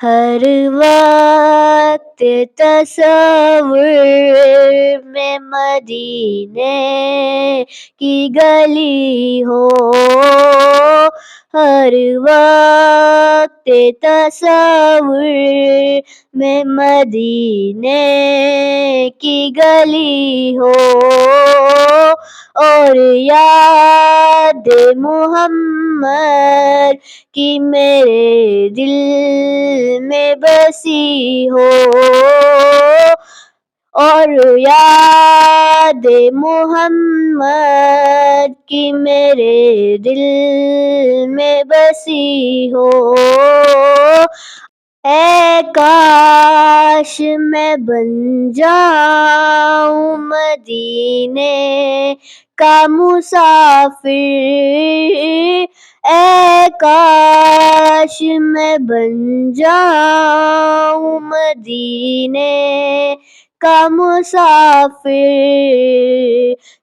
ہر وقت تصور میں مدینے کی گلی ہو، ہر وقت تصور میں مدینے کی گلی ہو، اور یاد محمد کی میرے دل میں بسی ہو، اور یاد محمد کی میرے دل میں بسی ہو۔ اے کاش میں بن جاؤں مدینے کا مسافر، اے کاش میں بن جاؤں مدینے کا مسافر،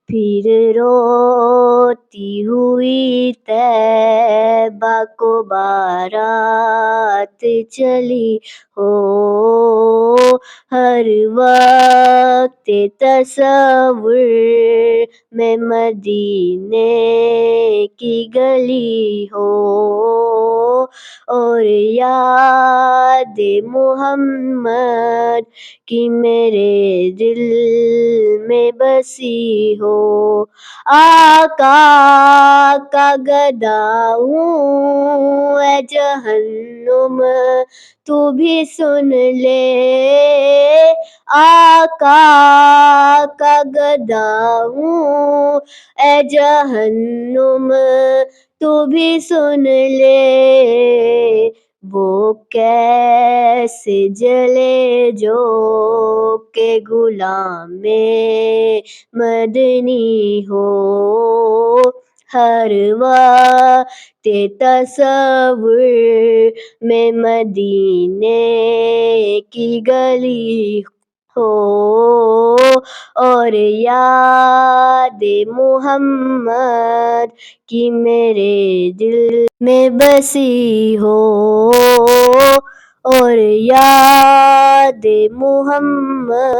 پھر روتی ہوئی طیبہ کو بارات چلی ہو، ہر وقت تصور میں مدینے کی گلی ہو، اور یاد محمد کی میرے دل میں بسی ہو۔ آقا کا گدا ہوں اے جہنم تو بھی سن لے، آقا کا گدا ہوں اے جہنم تو بھی سن لے، وہ کیسے جلے جو کہ غلام مدنی ہو، ہر وقت تصور میں مدینے کی گلی ہو، اور یاد محمد کی میرے دل میں بسی ہو، اور یاد محمد